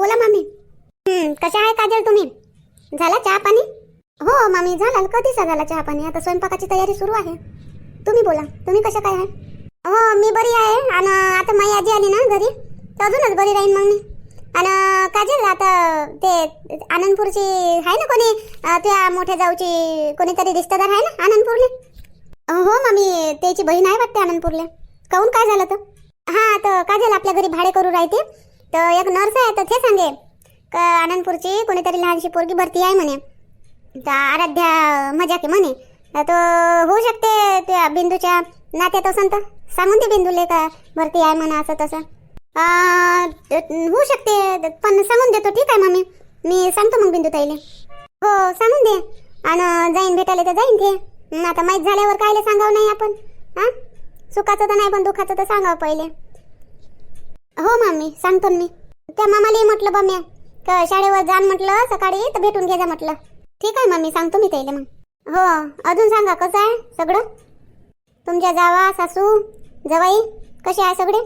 बोला मामी. कशा आहे काजल तुम्ही? झाला चहा पाणी? हो मामी झाला, कधीचा झाला चहा पाणी. आता स्वयंपाकाची तयारी सुरू आहे. तुम्ही बोला, तुम्ही कशा काय आहे? हो मी बरी आहे. आणि आता माझी आजी आली ना घरी तर अजूनच बरी राहीन मग मी. आणि काजल आता ते आनंदपूरची आहे ना कोणी त्या मोठ्या जाऊची कोणीतरी रिश्तेदार आहे ना आनंदपूरले? हो मामी त्याची बहीण आहे वाटते आनंदपूरले. काहून काय झालं तर? हां तर काजल आपल्या घरी भाडे करू राहते तर एक नर्स आहे तर ते सांगे का आनंदपूरची कोणीतरी लहानशी पोरगी भरती आहे म्हणे. तर आराध्या मजाक आहे म्हणे. तर होऊ शकते त्या बिंदूच्या नात्यात असं तर सांगून दे बिंदूले का भरती आहे म्हणा असं तसं. होऊ शकते पण सांगून देतो. ठीक आहे मम्मी, मी सांगतो मग बिंदू ताईले. हो सांगून दे. आणि जाईन भेटायला तर जाईन ते. आता माहीत झाल्यावर कायले सांगावं नाही आपण. हां सुखाचं तर नाही पण दुखाचं तर सांगावं पहिले. हो मामी सांगतो मी. त्या मामालाही म्हटलं बा मी का शाळेवर जाण म्हटलं सकाळी तर भेटून घे जा म्हटलं. ठीक आहे मम्मी सांगतो मी त्याला मग. हो अजून सांगा कसं आहे सगळं? तुमच्या जावा सासू जवाई कसे आहे सगळे?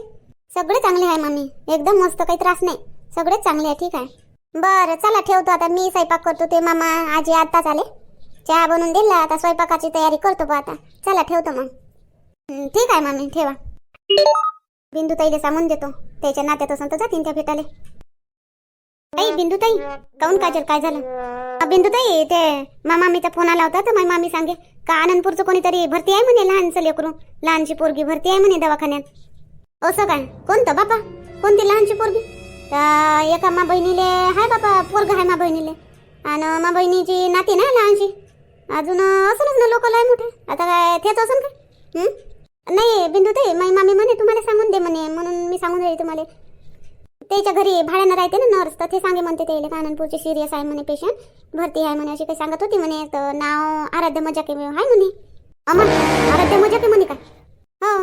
सगळे चांगले आहे मामी, एकदम मस्त, काही त्रास नाही, सगळेच चांगले आहे. ठीक आहे बरं चला ठेवतो आता. मी स्वयंपाक करतो. ते मामा आजी आत्ताच आले, चहा बनवून दिला, आता स्वयंपाकाची तयारी करतो बा आता. चला ठेवतो मग. ठीक आहे मामी ठेवा. बिंदू ताईला सांगून देतो, त्याच्या नात्यात असं तर जातीन त्या भेटाले. आई बिंदू ताई काऊन काजल काय झालं? बिंदू ताई ते मामा मीचा फोन आला होता तर माझी मामी सांगे का आनंदपूरचं कोणीतरी भरती आहे म्हणे, लहानचं लेकरू लहानशी पोरगी भरती आहे म्हणे दवाखान्यात. असं काय? कोणतं बापा? कोणती लहानशी पोरगी? तर एका मा बहिणीले हाय बापा पोरग आहे मा बहिणीले. आणि मा बहिणीची नाती ना लहानशी. अजून असंच ना लोक लय मोठे. आता काय तेच असन काय? नाही बिंदू ताई माझी मामी म्हणे तुम्हाला सांगून दे म्हणे, म्हणून मी सांगून राहिली तुम्हाला. त्याच्या घरी भाड्यानं राहते ना नर्स तर ते सांगे म्हणते त्याला आनंदपूरची सिरियस आहे म्हणे, पेशंट भरती आहे म्हणे, अशी काही सांगत होती म्हणे. तर नाव आराध्य मजाके आहे म्हणे. अमा आराध्य मजाके म्हणे काय? हो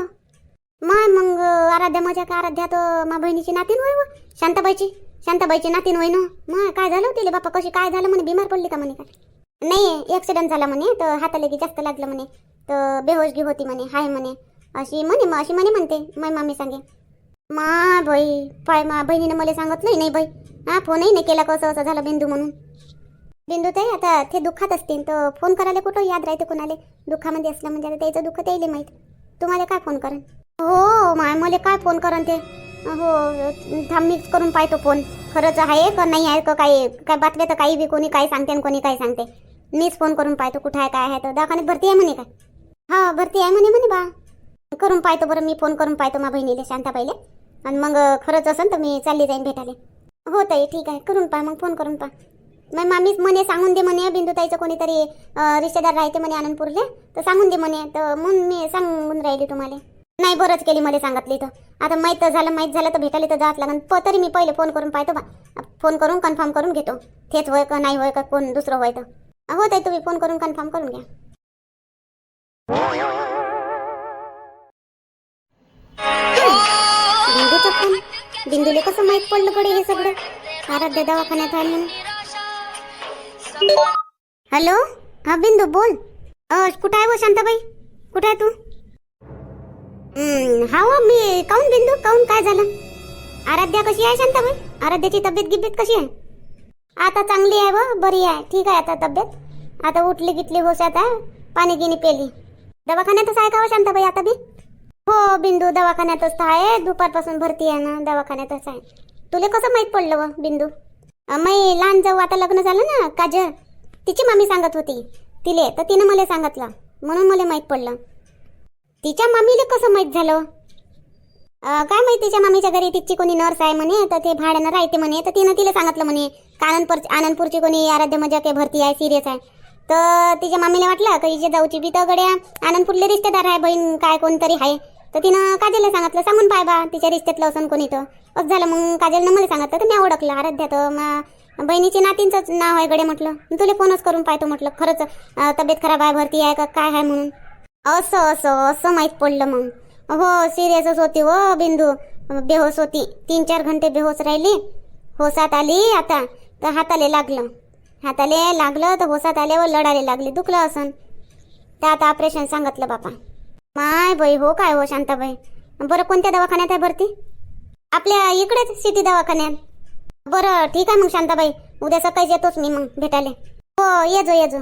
मग आराध्या मजाके. आराध्या तर मा बहिणीची नातीन होय व शांताबाईची नातीन होय ना. मग काय झालं होती बापा? कशी काय झालं म्हणे? बिमार पडली का म्हणे? काय नाही ॲक्सिडेंट झाला म्हणे, तर हाताला की जास्त लागलं म्हणे, तर बेहोशगी होती म्हणे, हाय म्हणे अशी म्हणे. अशी म्हणते माझी मामी सांगे. मा बाई पाय मा बहिणीनं मला सांगितलंही नाही बाई. हां फोनही नाही केला कसं असं झालं बिंदू म्हणून. बिंदू ताई आता ते दुःखात असतील तर फोन करायला कुठं याद राहते कोणाला? दुःखामध्ये असलं म्हणजे आता त्याचं दुःख त्याला माहीत. तुम्हाला काय फोन करेन? हो माय मला काय फोन करेन ते? हो थांब मीच करून पाहतो फोन. खरंच आहे का नाही आहे का? काय बातम्या तर काही बी कोणी काय सांगते आणि कोणी काय सांगते. मीच फोन करून पाहतो कुठं आहे काय आहे. तर दवाखान्यात भरती आहे म्हणे काय? हा भरती आहे म्हणे बा. करून पाहतो बरं मी, फोन करून पाहतो मा बहिणीला शांताबाईला. आणि मग खरंच असेल तर मी चालली जाईन भेटायला. हो ताई ठीक आहे करून पहा मग, फोन करून पहा. मग मामीच म्हणे सांगून दे म्हणे बिंदू ताईचं कोणीतरी रिश्तेदार राहते म्हणे आनंदपूरले, तर सांगून दे म्हणे. तर म्हणून मी सांगून राहिली तुम्हाला. नाही बरंच केली मला सांगितली तर. आता माहीत झालं तर भेटायला तर जावंच लागेल. तरी मी पहिले फोन करून पाहतो बा. फोन करून कन्फर्म करून घेतो तेच होय का नाही होय का कोण दुसरं होय तर. हो ताई तुम्ही फोन करून कन्फर्म करून घ्या. बिंदूचा फोन. बिंदूला कसं माहीत पडलं कडे हे सगळं? आराध्या दवाखान्यात आहे म्हणून. हॅलो हा बिंदू बोल. कुठं आहे व शांताबाई? कुठं आहे तू? हा हो मी. काऊन बिंदू काऊन काय झालं? आराध्या कशी आहे शांताबाई? आराध्याची तब्येत गिब्येत कशी आहे? आता चांगली आहे व बरी आहे, ठीक आहे आता तब्येत. आता उठली गिटली होशात आहे, पाणी गिनी पेली. दवाखान्यातच आहे का व शांताबाई आता बी? हो बिंदू दवाखान्यातच आहे, दुपारपासून भरती आहे ना दवाखान्यातच आहे. तुला कसं माहीत पडलं व बिंदू? मै लहान जाऊ आता लग्न झालं ना काजल, तिची मामी सांगत होती तिले, तर तिनं मला सांगितलं म्हणून मला माहीत पडलं. तिच्या मामीला कसं माहीत झालं? काय माहिती तिच्या मामीच्या घरी तिची कोणी नर्स आहे म्हणे, तर ते भाड्यानं राहते म्हणे, तर तिनं तिला सांगितलं म्हणे आनंदपूरची कोणी आराध्य मजाके भरती आहे सिरियस आहे. तर तिच्या मामीला वाटलं का हिच्या जाऊची बी तर गड्या आनंदपूरले रिश्तेदार आहे, बहीण काय कोणतरी आहे. तर तिनं काजलला सांगितलं सांगून पाय बा तिच्या रिश्त्यातलं असं कोणी. तर असं झालं मग काजलनं मला सांगितलं तर मी ओळखलं आराध्या तर बहिणीची नातींचंच नाव आहे गडे. म्हटलं तुला फोनच करून पाहतो म्हटलं खरंच तब्येत खराब आहे भरती आहे का काय आहे म्हणून. असं माहीत पडलं मग. हो सिरियसच होती हो बिंदू, बेहोश होती, 3-4 घंटे बेहोश राहिली. होसात आली आता तर हाताले लागलं तर होसात आल्यावर लढायला लागली, दुखलं असन तर आता ऑपरेशन सांगितलं बापा. माय बाई हो काय हो शांताबाई? बरं कोणत्या दवाखान्यात आहे भरती? आपल्या इकडेच सिटी दवाखान्यात. बरं ठीक आहे मग शांताबाई, उद्या सकाळीच येतोच मी मग भेटायला. हो ये जो.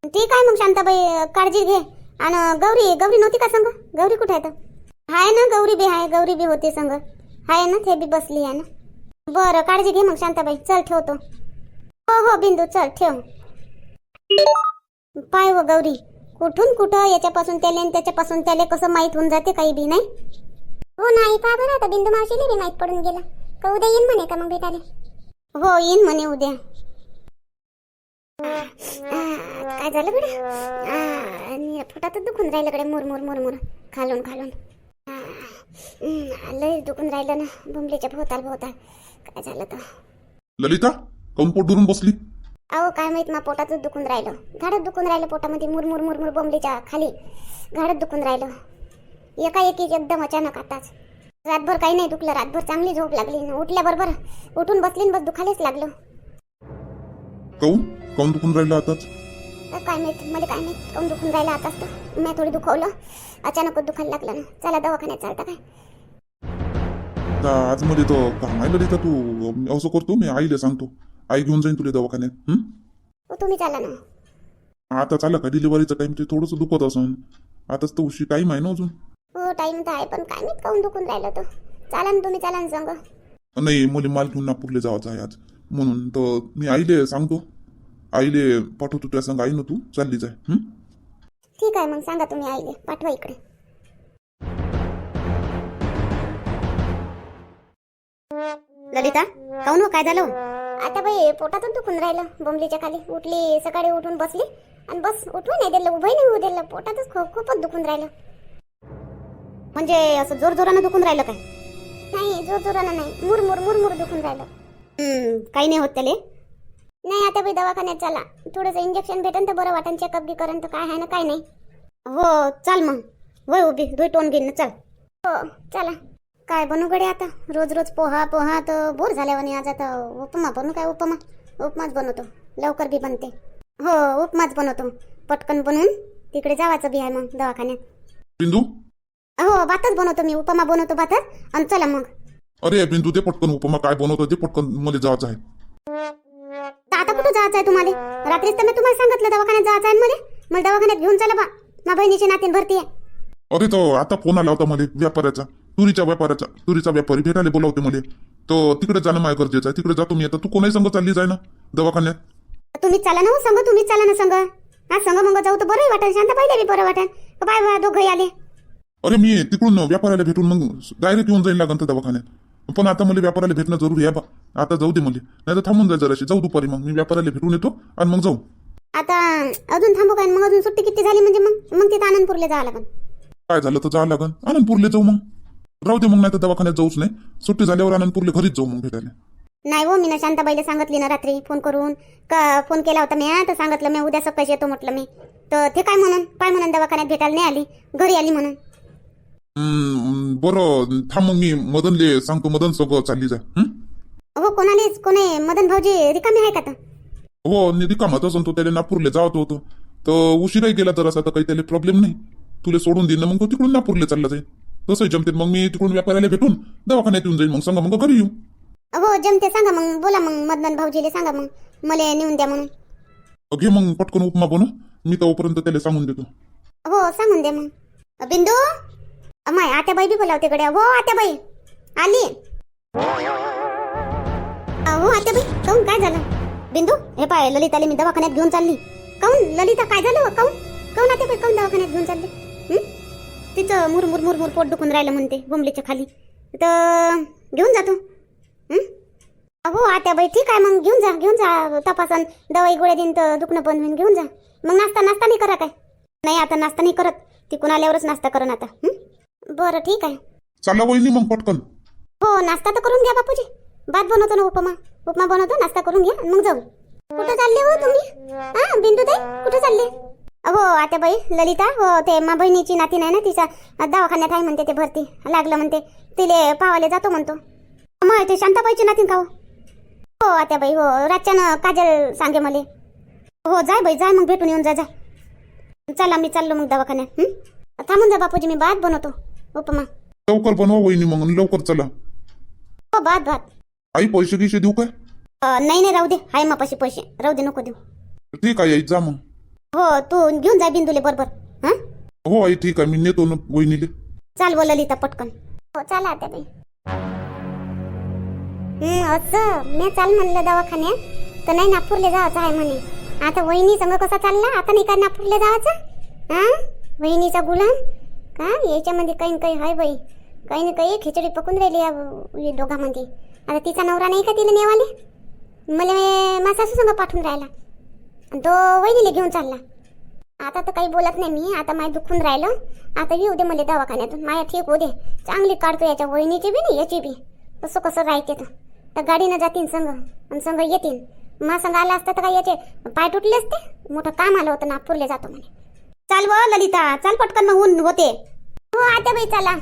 ठीक आहे मग शांताबाई, काळजी घे. आणि गौरी गौरी नव्हती का संग? गौरी कुठे आहे? तर आहे ना, गौरी बी आहे, गौरी बी होती संग, आहे ना, ते बी बसली आहे ना. बरं काळजी घे मग शांताबाई, चल ठेवतो. हो हो बिंदू, चल ठेव. पाय व गौरी, कुठून कुठं याच्यापासून त्याले आणि त्याच्यापासून त्याले कसं माहीत होऊन जाते काही बी नाही. हो नाही पहा बरं, आता बिंदू मावशीला बी माहीत पडून गेला का उद्या येईन म्हणे का मग भेटायला? हो येईन म्हणे उद्या. काय झालं गड्या? पोटातच दुखून राहिलं कडे, मुरमुर मुरमुर खालून खालून. लय दुखून राहिलं ना, बुंबलीच्या भोवताल. काय झालं तर? ललिता, काऊन पोट धरून बसली? अहो काय माहित, मा पोटातच दुखून राहिलं, घाडत दुखून राहिलं पोटामध्ये, मुरमुर मुरमुर बुंबलीच्या खाली घाडत दुखून राहिलं. एकाएकी एकदम अचानक आताच. रातभर काही नाही दुखलं, रातभर चांगली झोप लागली, उठल्याबरोबर उठून बसली बस दुखायलाच लागलं. काऊन दुखून राहिलं आताच? काय माहित, मला काय माहित काऊन दुखून राहिलं आताच. तर मी थोडी दुखवलं, अचानकच दुखायला लागलं ना. चला दवाखान्यात चालता काय? आज मध्ये तर काम आहे ललिता, तू असं करतो, मी आईला सांगतो, आई घेऊन जाईन तुला दवाखान्यात. तुम्ही चाला ना. आता चाला का? डिलिव्हरीचा टाइम ते थोडंसं दुखत असन, आताच तर उशी टाइम आहे ना अजून. हो टाइम तर आहे, पण काय माहित काऊन दुखून राहिलं. तर चाला ना, तुम्ही चाला ना संग. नाही, मला माल घेऊन नागपूरला जायचं आहे आज, म्हणून तर मी आईले सांगतो, आईले पाठवतो त्या संग. आई ना तू चालली जाय. ठीक आहे मग, सांगा तुम्ही आईले पाठवा इकडे. ललिता काऊन हो, काय झालं? आता बाई पोटातच दुखून राहिलं, बोंबलीच्या खाली. उठली सकाळी, उठून बसली आणि बस उठवू नाही दिलं, उभंही नाही होऊ दिलं. पोटातच खूपच दुखून राहिलं. म्हणजे असं जोर जोरानं दुखून राहिलं काय? नाही जोर जोरानं नाही, मुरमुर मुरमुर दुखून राहिलं. काही नाही होत त्याले. नाही आता बाई दवाखान्यात चला, थोडंसं इंजेक्शन भेटन तर बरं वाटन, चेकअप बी करन तर काय आहे ना काय नाही. हो चाल मग, वय उभी रुई टोन घेईन ना, चल. हो चला. काय बनू गडे आता? रोज रोज पोहा पोहा तर बोर झाल्यावानी. आज आता उपमा बनू. काय उपमाच बनवतो, लवकर बी बनते. हो उपमाच बनवतो, पटकन बनवून तिकडे जावाचं बी आहे मग दवाखान्यात. बिंदू, हो भातच बनवतो मी, उपमा बनवतो भातच. आणि चला मग. अरे बिंदू, ते पटकन उपमा काय बनवतो ते पटकन, मला जायचं आहे. आता कुठं जायचं आहे तुम्हाला? रात्रीच तर मी तुम्हाला सांगितलं दवाखान्यात जायचं आहे. मला दवाखान्यात घेऊन चला बा, माझ्या बहिणीची नातीन भरती आहे. अरे तो आता फोन आला होता मला व्यापाऱ्याचा, तुरीचा व्यापारी भेटायला बोलावते मला. तो तिकडे जाणं माझ्या गरजेचं आहे, तिकडे जातो मी. आता तू कोणाही संग चालली जाय ना दवाखान्यात. तुम्हीच चला ना हो संग, तुम्हीच चला ना संग. हा संग मग जाऊ तर बरंही वाटेल, शांत पहिले बी बरं वाटेल. बाय बाय दोघंही आले. अरे मी तिकडून व्यापाऱ्याला भेटून मग डायरेक्ट येऊन जाईन लागन तर दवाखान्यात. पण आता मला व्यापाऱ्याला भेटणं जरुरी आहे बा. आता जाऊ दे मला, नाही तर थांबून जाय जराशी. जाऊ दुपारी मग मी व्यापाऱ्याला भेटून येतो आणि मग जाऊ. आता अजून थांबू काय? मग अजून सुट्टी किती झाली म्हणजे मग तिथं आनंदपूरला जावं लागेल. काय झालं तर जावं लागन, आनंदपूरला जाऊ मग. राहू दे मग, नाही तर दवाखान्यात जाऊच नाही. सुट्टी झाल्यावर आनंदपूरला घरीच जाऊ मग भेटायला. नाही हो, मी ना शांताबाईला सांगितली ना रात्री फोन करून का, फोन केला होता मी. तर सांगितलं मी उद्या सकाळी येतो म्हटलं मी. तर ते काय म्हणून दवाखान्यात भेटायला नाही आली, घरी आली म्हणून. बरं थांब मग, मी मदनले सांगतो, मदन सगळं चालली जाय. हो कोणी मदन भाऊजी रिकामी आहे का? तर हो रिकामाच असून तो त्याला नागपूरला जावत होतो, तर उशिराही गेला जरासा, तर काही त्याला प्रॉब्लेम नाही. तुला सोडून देईन ना, मग तो तिकडून नागपूरला चालला जाईल. तसंही जमते. मग मी तिकडून व्यापाऱ्याला भेटून दवाखान्यात येऊन जाईल, मग सांगा मग घरी येऊ. हो जमते, सांगा मग, बोला मग मदन भाऊजीले सांगा मग मला नेऊन द्या म्हणून. घे मग पटकन उपमा बनव, मी तोपर्यंत त्याला सांगून देतो. हो सांगून दे मग. बिंदू, माय आत्याबाई बी बोलावते कडे. हो आत्याबाई आली. हो आत्याबाई, काऊन काय झालं? बिंदू हे पाय, ललिताले मी दवाखान्यात घेऊन चालली. काऊन ललिता काय झालं? काऊन आत्याबाई काऊन दवाखान्यात घेऊन चालली? तिचं मुरमुर मुरमुर पोट दुखून राहिलं म्हणते बोंबलीच्या खाली, तर घेऊन जातो. हो आत्याबाई ठीक आहे मग, घेऊन जा तपासन, दवाई गोळ्या देईन तर दुखणं बंद होईन. घेऊन जा मग. नाश्ता नाही करा काय? नाही आता नाश्ता नाही करत, तिकून आल्यावरच नाश्ता करन आता. बरं ठीक आहे. चला वहिनी मग पटकन. हो नाश्ता तर करून घ्या बापूजी, भात बनवतो ना, उपमा बनवतो, नाश्ता करून घ्या मग जाऊ. कुठं चालले हो तुम्ही? बिंदू ताई कुठं चालले? हो आत्याबाई, ललिता, हो ते मा बहिणीची नातीन आहे ना, तिचा दवाखान्यात आहे म्हणते, ते भरती लागलं म्हणते, तिले पावाले जातो म्हणतो. मग ते शांताबाईची नातीन का? हो आत्याबाई, हो रातच्यानं काजल सांगे मले. हो जाय बाई जाय, मग भेटून येऊन जा. चला मी चाललो मग दवाखान्यात. थांबून जा बापूजी, मी भात बनवतो, उपमा. लवकर बनवा वहिनी मग, लवकर चला. हो भात. आई पैसे गिसे देऊ काय? नाही नाही राहू दे, आहे मापाशी पैसे, राहू दे, नको देऊ. ठीक आहे आई, जा मग. हो तू घेऊन जा बिंदूले बरोबर. हा हो आई ठीक आहे, मी नेतो ना वहिनीले. चाल बोल ललिता पटकन. हो चला आता बाई. असं मी चाल म्हणलं दवाखान्यात तर नाही नागपूरला जायचं आहे म्हणे. आता वहिनी संग कसा चालला, आता नाही का नागपूरला जायचं? हा वहिनीचा गुलाम का याच्यामध्ये काही काही आहे बाई, काही ना काही खिचडी पकून राहिली या दोघांमध्ये. आता तिचा नवरा नाही का तिला नेवाले, मला माझ्या सासू संग पाठवून राहिला आणि तो वहिनीला घेऊन चालला. आता तर काही बोलत नाही मी, आता माय दुखून राहिलं. आता येऊ दे मला दवाखान्यातून, माया ठीक होऊ दे, चांगली काढतो याच्या वहिनीची बी नाही याची बी. तसं कसं राहते तर गाडीनं जातीन संग आणि संग येतील. मा संग आला असतं तर काय याचे पाय तुटले असते. मोठं काम आलं होतं, नागपूरला जातो म्हणे. चाल व ललिता, चाल पटकन, मग ऊन होते. हो आता बाई चला.